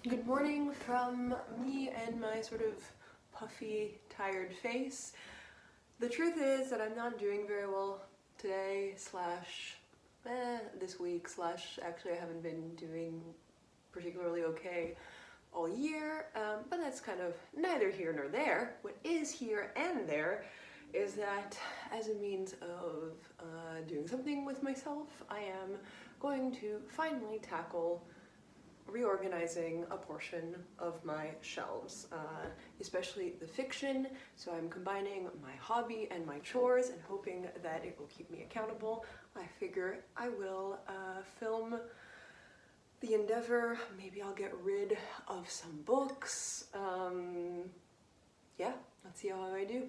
Good morning from me and my sort of puffy, tired face. The truth is that I'm not doing very well today, this week, actually I haven't been doing particularly okay all year, but that's kind of neither here nor there. What is here and there is that as a means of doing something with myself, I am going to finally tackle reorganizing a portion of my shelves, especially the fiction. So I'm combining my hobby and my chores and hoping that it will keep me accountable. I figure I will film the endeavor. Maybe I'll get rid of some books. Yeah, let's see how I do.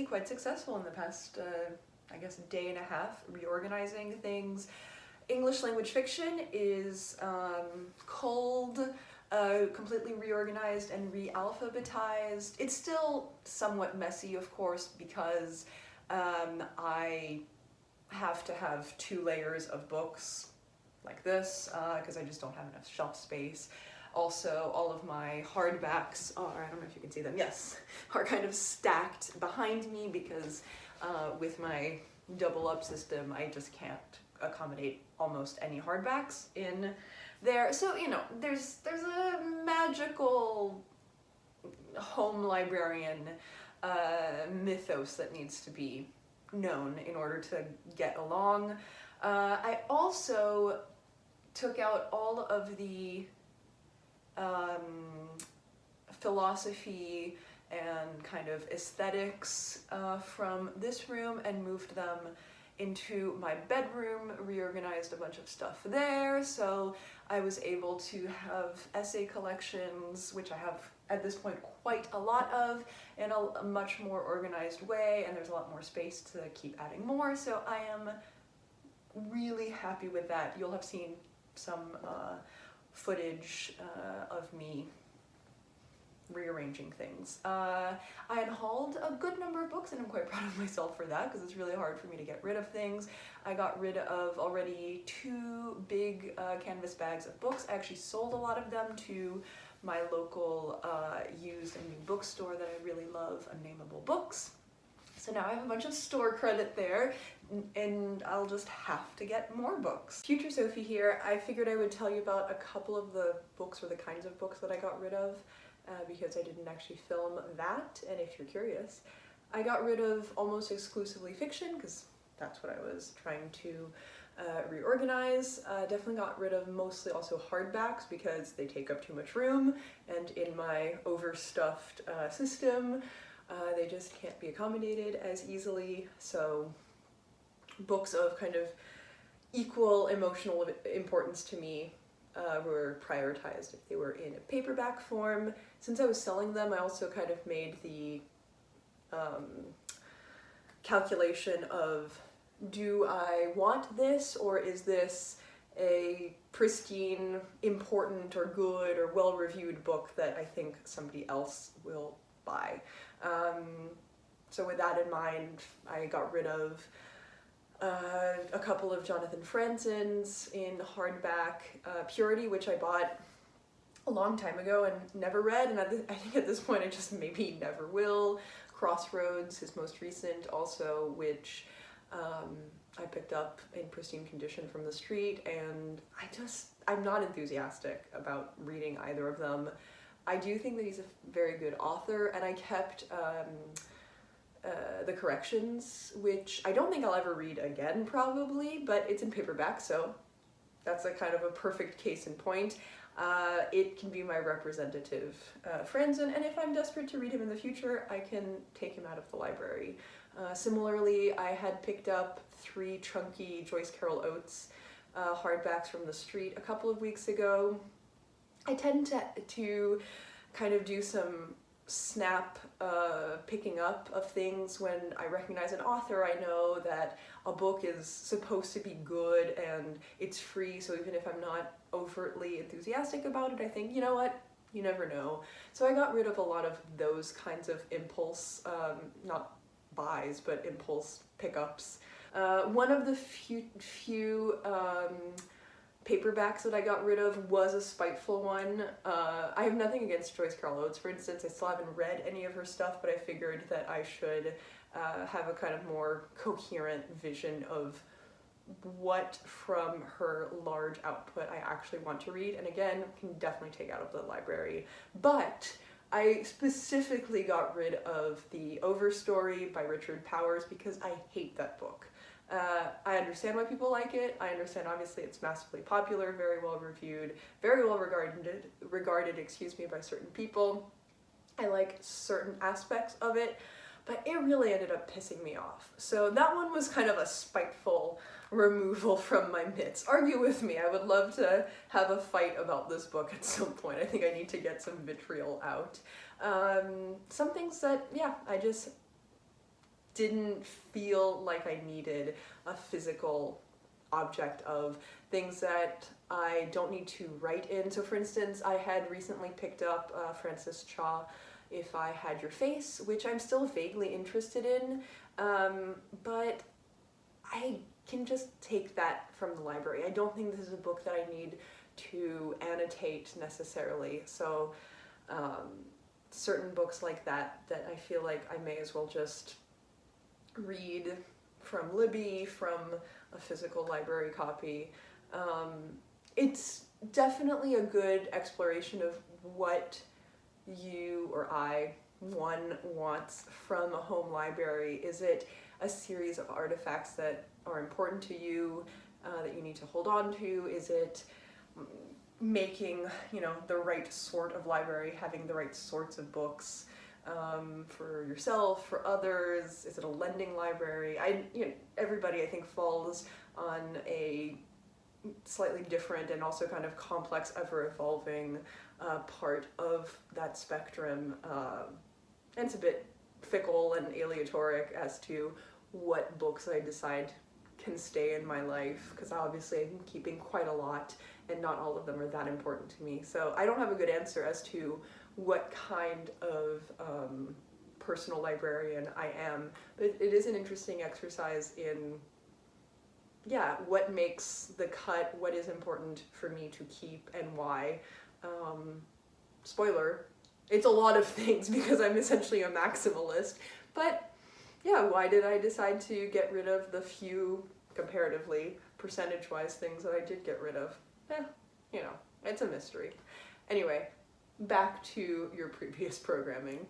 Quite successful in the past, I guess, day and a half, reorganizing things. English language fiction is cold, completely reorganized and re-alphabetized. It's still somewhat messy, of course, because I have to have 2 layers of books like this, because I just don't have enough shelf space. Also, all of my hardbacks are, I don't know if you can see them, yes, are kind of stacked behind me because with my double up system, I just can't accommodate almost any hardbacks in there. So, you know, there's a magical home librarian mythos that needs to be known in order to get along. I also took out all of the philosophy and kind of aesthetics from this room and moved them into my bedroom, reorganized a bunch of stuff there, so I was able to have essay collections, which I have at this point quite a lot of, in a much more organized way, and there's a lot more space to keep adding more, so I am really happy with that. You'll have seen some footage of me rearranging things. I unhauled a good number of books and I'm quite proud of myself for that because it's really hard for me to get rid of things. I got rid of already 2 big canvas bags of books. I actually sold a lot of them to my local used and new bookstore that I really love, Unnameable Books. So now I have a bunch of store credit there, and I'll just have to get more books. Future Sophie here. I figured I would tell you about a couple of the books or the kinds of books that I got rid of because I didn't actually film that, and if you're curious. I got rid of almost exclusively fiction because that's what I was trying to reorganize. Definitely got rid of mostly also hardbacks because they take up too much room, and in my overstuffed system, they just can't be accommodated as easily, so books of kind of equal emotional importance to me were prioritized if they were in a paperback form. Since I was selling them, I also kind of made the calculation of, do I want this, or is this a pristine, important, or good, or well-reviewed book that I think somebody else will buy? So with that in mind, I got rid of a couple of Jonathan Franzen's in hardback, Purity, which I bought a long time ago and never read, and I think at this point I just maybe never will. Crossroads, his most recent, also, which I picked up in pristine condition from the street, and I'm not enthusiastic about reading either of them. I do think that he's a very good author, and I kept the corrections, which I don't think I'll ever read again probably, but it's in paperback, so that's a kind of a perfect case in point. it can be my representative friends, and if I'm desperate to read him in the future, I can take him out of the library. Similarly, I had picked up 3 chunky Joyce Carol Oates hardbacks from the street a couple of weeks ago. I tend to kind of do some snap picking up of things when I recognize an author. I know that a book is supposed to be good and it's free, so even if I'm not overtly enthusiastic about it, I think, you know what, you never know. So I got rid of a lot of those kinds of impulse, not buys, but impulse pickups. One of the few paperbacks that I got rid of was a spiteful one. I have nothing against Joyce Carol Oates, for instance. I still haven't read any of her stuff, but I figured that I should have a kind of more coherent vision of what from her large output I actually want to read, and again, can definitely take out of the library. But I specifically got rid of The Overstory by Richard Powers because I hate that book. I understand why people like it. I understand, obviously, it's massively popular, very well reviewed, very well regarded, by certain people. I like certain aspects of it, but it really ended up pissing me off. So that one was kind of a spiteful removal from my midst. Argue with me. I would love to have a fight about this book at some point. I think I need to get some vitriol out. Some things that, yeah, I just didn't feel like I needed a physical object of, things that I don't need to write in. So for instance, I had recently picked up Francis Cha, If I Had Your Face, which I'm still vaguely interested in, but I can just take that from the library. I don't think this is a book that I need to annotate necessarily. So certain books like that I feel like I may as well just read from Libby, from a physical library copy. It's definitely a good exploration of what you or one wants from a home library. Is it a series of artifacts that are important to you, that you need to hold on to? Is it making, the right sort of library, having the right sorts of books for yourself, for others? Is it a lending library? Everybody, I think, falls on a slightly different and also kind of complex, ever-evolving part of that spectrum. And it's a bit fickle and aleatoric as to what books I decide can stay in my life, because obviously I'm keeping quite a lot and not all of them are that important to me. So I don't have a good answer as to what kind of personal librarian I am, but it is an interesting exercise in, what makes the cut, what is important for me to keep and why. Spoiler, it's a lot of things because I'm essentially a maximalist, but why did I decide to get rid of the few, comparatively, percentage-wise things that I did get rid of? It's a mystery. Anyway, back to your previous programming.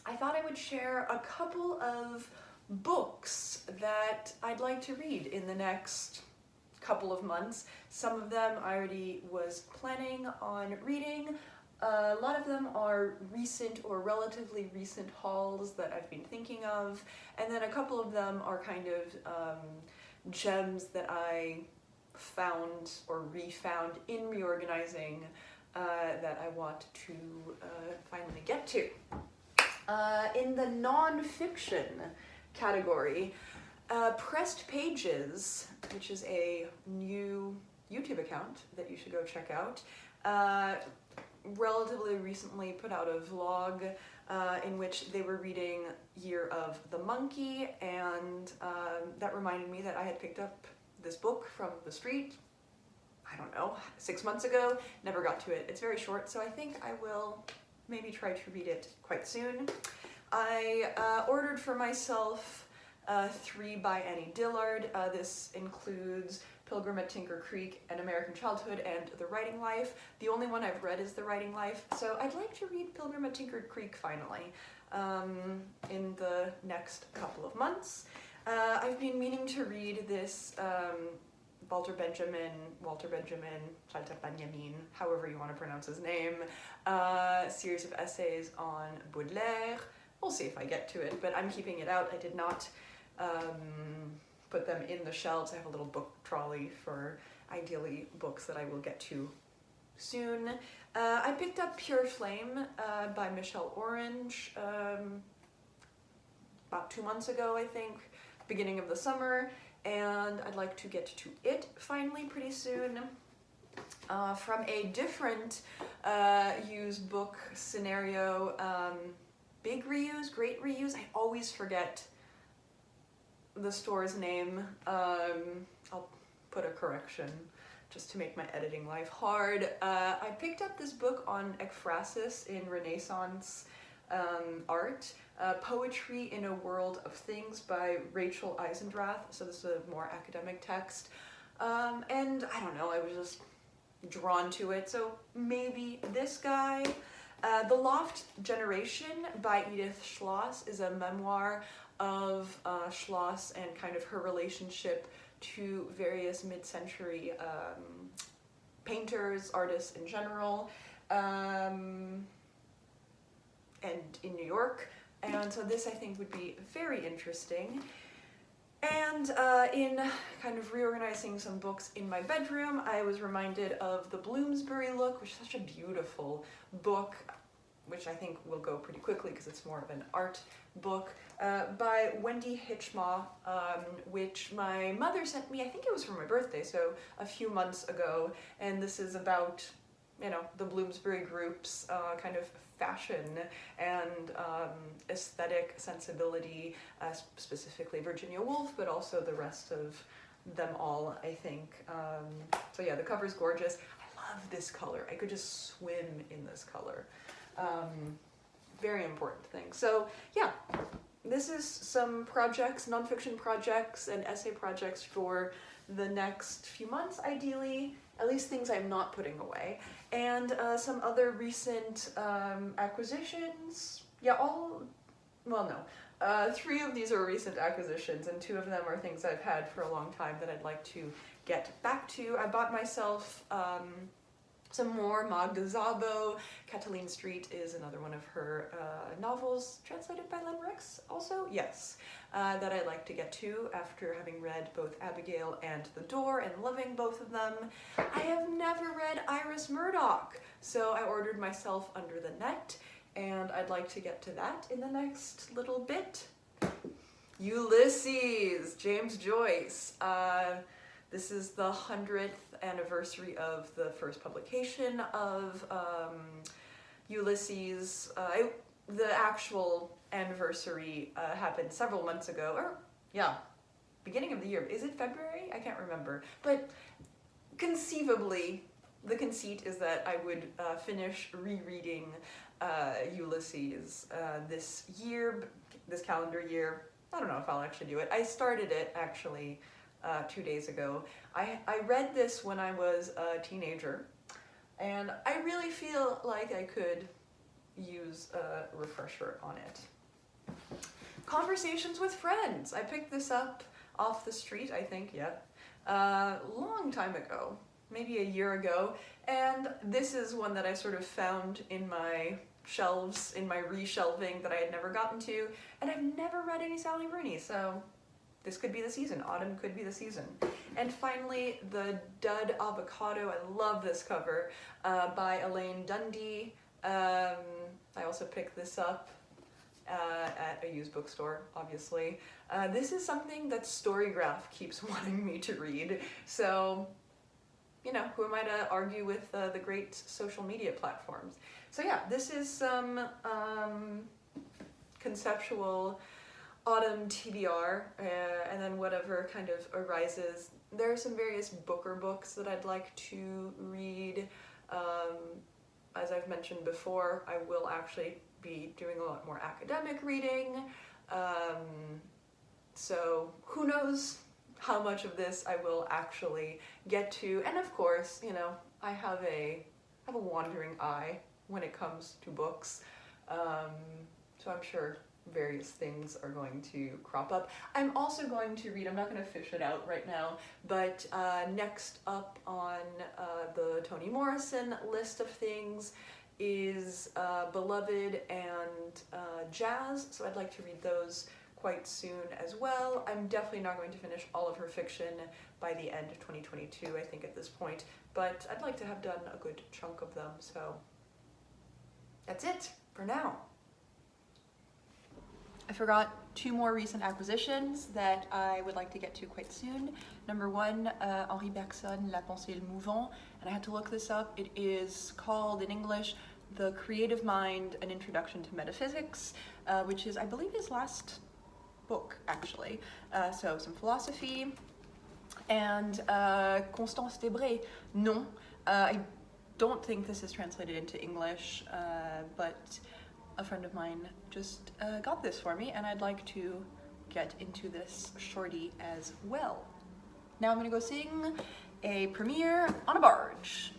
I thought I would share a couple of books that I'd like to read in the next couple of months. Some of them I already was planning on reading. A lot of them are recent or relatively recent hauls that I've been thinking of, and then a couple of them are kind of gems that I found or refound in Reorganizing that I want to finally get to. In the non-fiction category, Pressed Pages, which is a new YouTube account that you should go check out, relatively recently put out a vlog in which they were reading Year of the Monkey, and that reminded me that I had picked up this book from the street, I don't know, 6 months ago, never got to it. It's very short, so I think I will maybe try to read it quite soon. I ordered for myself 3 by Annie Dillard. This includes Pilgrim at Tinker Creek, An American Childhood, and The Writing Life. The only one I've read is The Writing Life, so I'd like to read Pilgrim at Tinker Creek finally in the next couple of months. I've been meaning to read this Walter Benjamin, however you want to pronounce his name, series of essays on Baudelaire. We'll see if I get to it, but I'm keeping it out. I did not put them in the shelves. I have a little book trolley for ideally books that I will get to soon. I picked up Pure Flame by Michelle Orange about 2 months ago, I think, beginning of the summer, and I'd like to get to it finally pretty soon. From a different used book scenario, big reuse, great reuse, I always forget the store's name. I'll put a correction just to make my editing life hard. I picked up this book on Ekphrasis in Renaissance art, Poetry in a World of Things by Rachel Eisendrath, so this is a more academic text, and I don't know, I was just drawn to it, so maybe this guy. The Loft Generation by Edith Schloss is a memoir of Schloss and kind of her relationship to various mid-century painters, artists in general, and in New York. And so this I think would be very interesting. And in kind of reorganizing some books in my bedroom, I was reminded of the Bloomsbury look, which is such a beautiful book, which I think will go pretty quickly because it's more of an art book, by Wendy Hitchmough, which my mother sent me, I think it was for my birthday, so a few months ago, and this is about, you know, the Bloomsbury group's kind of fashion and aesthetic sensibility, specifically Virginia Woolf, but also the rest of them all, I think. So yeah, the cover's gorgeous. I love this color. I could just swim in this color. Very important thing. So yeah, this is some projects, nonfiction projects and essay projects for the next few months, ideally, at least things I'm not putting away. And some other recent acquisitions. Yeah, three of these are recent acquisitions, and 2 of them are things I've had for a long time that I'd like to get back to. I bought myself some more Magda Szabó. Katalin Street is another one of her novels, translated by Len Rex also? Yes. That I'd like to get to after having read both Abigail and The Door and loving both of them. I have never read Iris Murdoch, so I ordered myself Under the Net, and I'd like to get to that in the next little bit. Ulysses, James Joyce. This is the 100th anniversary of the first publication of Ulysses. The actual anniversary happened several months ago, or yeah, beginning of the year. Is it February? I can't remember. But conceivably, the conceit is that I would finish rereading Ulysses this year, this calendar year. I don't know if I'll actually do it. I started it actually 2 days ago. I read this when I was a teenager, and I really feel like I could use a refresher on it. Conversations with Friends. I picked this up off the street, I think, long time ago, maybe a year ago, and this is one that I sort of found in my shelves, in my reshelving that I had never gotten to, and I've never read any Sally Rooney, so this could be the season. Autumn could be the season. And finally, The Dud Avocado. I love this cover, by Elaine Dundee. I also picked this up at a used bookstore, obviously. This is something that Storygraph keeps wanting me to read, so, you know, who am I to argue with the great social media platforms? So yeah, this is some conceptual autumn TBR, and then whatever kind of arises. There are some various Booker books that I'd like to read. As I've mentioned before, I will actually be doing a lot more academic reading, so who knows how much of this I will actually get to. And of course, you know, I have a wandering eye when it comes to books, so I'm sure various things are going to crop up. I'm also going to read, I'm not going to fish it out right now, but next up on the Toni Morrison list of things is Beloved and Jazz, so I'd like to read those quite soon as well. I'm definitely not going to finish all of her fiction by the end of 2022, I think, at this point, but I'd like to have done a good chunk of them, so that's it for now. I forgot 2 more recent acquisitions that I would like to get to quite soon. Number 1, Henri Bergson, La Pensée et le mouvant, and I had to look this up. It is called in English The Creative Mind, An Introduction to Metaphysics, which is, I believe, his last book, actually. So some philosophy. And Constance Debré, Non. I don't think this is translated into English, but a friend of mine just got this for me, and I'd like to get into this shorty as well. Now I'm gonna go sing a premiere on a barge.